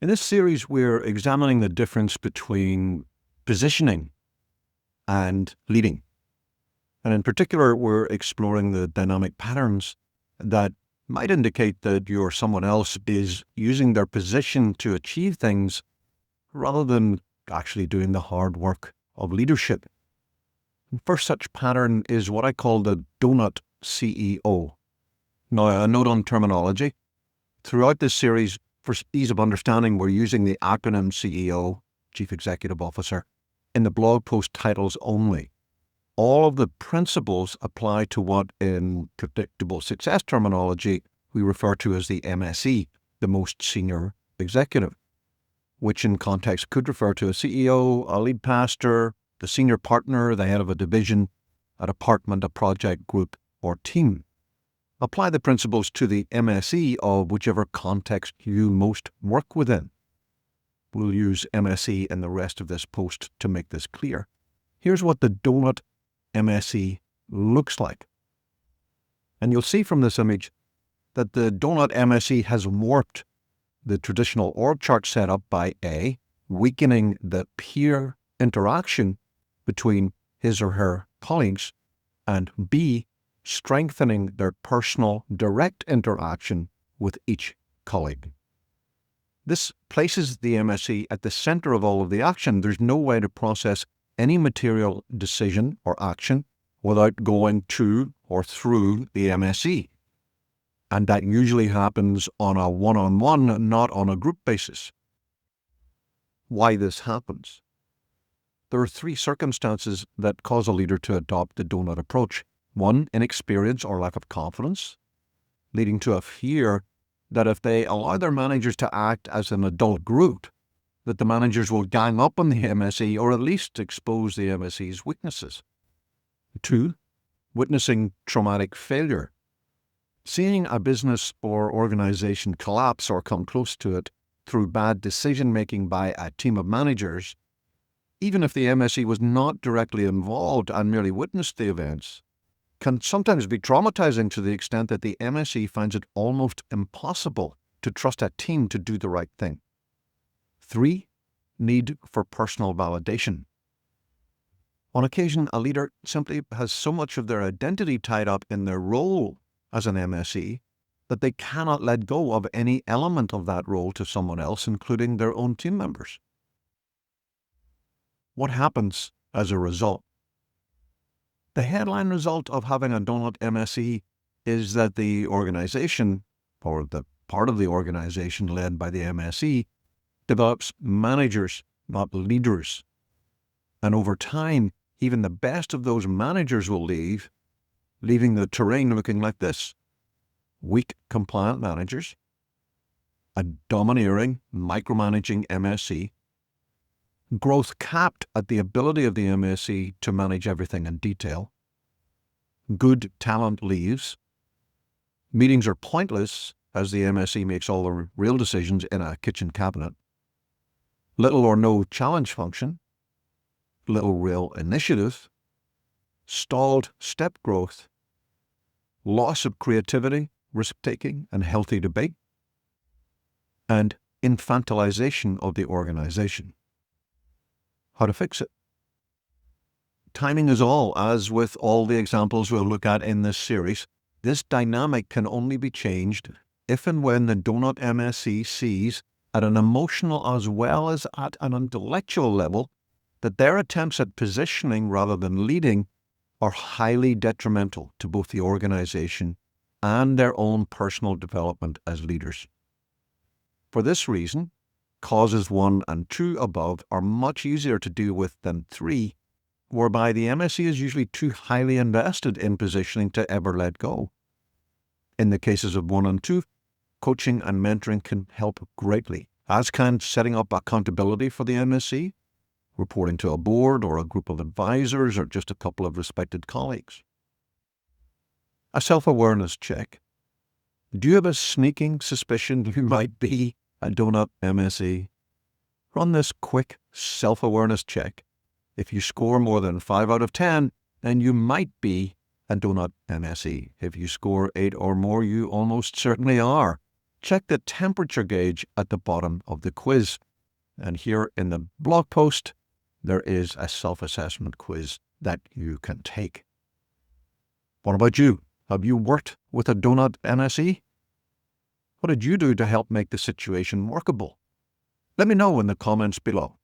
In this series, we're examining the difference between positioning and leading. And in particular, we're exploring the dynamic patterns that might indicate that you're someone else is using their position to achieve things rather than actually doing the hard work of leadership. And first such pattern is what I call the Doughnut CEO. Now, a note on terminology. Throughout this series, for ease of understanding, we're using the acronym CEO, Chief Executive Officer, in the blog post titles only. All of the principles apply to what in predictable success terminology we refer to as the MSE, the most senior executive, which in context could refer to a CEO, a lead pastor, the senior partner, the head of a division, a department, a project group, or team. Apply the principles to the MSE of whichever context you most work within. We'll use MSE in the rest of this post to make this clear. Here's what the Doughnut MSE looks like. And you'll see from this image that the Doughnut MSE has warped the traditional org chart setup by A, weakening the peer interaction between his or her colleagues, and B, strengthening their personal direct interaction with each colleague. This places the MSE at the center of all of the action. There's no way to process any material decision or action without going to or through the MSE. And that usually happens on a one-on-one, not on a group basis. Why this happens? There are three circumstances that cause a leader to adopt the Doughnut approach. One, inexperience or lack of confidence, leading to a fear that if they allow their managers to act as an adult group, that the managers will gang up on the MSE or at least expose the MSE's weaknesses. Two, witnessing traumatic failure. Seeing a business or organization collapse or come close to it through bad decision-making by a team of managers, even if the MSE was not directly involved and merely witnessed the events, can sometimes be traumatizing to the extent that the MSE finds it almost impossible to trust a team to do the right thing. 3, need for personal validation. On occasion, a leader simply has so much of their identity tied up in their role as an MSE that they cannot let go of any element of that role to someone else, including their own team members. What happens as a result? The headline result of having a Doughnut MSE is that the organization, or the part of the organization led by the MSE, develops managers, not leaders. And over time, even the best of those managers will leave, leaving the terrain looking like this: weak, compliant managers, a domineering, micromanaging MSE, growth capped at the ability of the MSE to manage everything in detail, good talent leaves, meetings are pointless as the MSE makes all the real decisions in a kitchen cabinet, little or no challenge function, little real initiative, stalled step growth, loss of creativity, risk-taking, and healthy debate, and infantilization of the organization. How to fix it? Timing is all. As with all the examples we'll look at in this series, this dynamic can only be changed if and when the Doughnut MSE sees at an emotional as well as at an intellectual level that their attempts at positioning rather than leading are highly detrimental to both the organization and their own personal development as leaders. For this reason, causes 1 and 2 above are much easier to deal with than 3, whereby the MSE is usually too highly invested in positioning to ever let go. In the cases of 1 and 2, coaching and mentoring can help greatly, as can setting up accountability for the MSE, reporting to a board or a group of advisors or just a couple of respected colleagues. A self-awareness check. Do you have a sneaking suspicion you might be a Doughnut MSE? Run this quick self-awareness check. If you score more than 5 out of 10, then you might be a Doughnut MSE. If you score 8 or more, you almost certainly are check the temperature gauge at the bottom of the quiz. And here in the blog post, there is a self-assessment quiz that you can take. What about you? Have you worked with a Doughnut MSE? What did you do to help make the situation workable? Let me know in the comments below.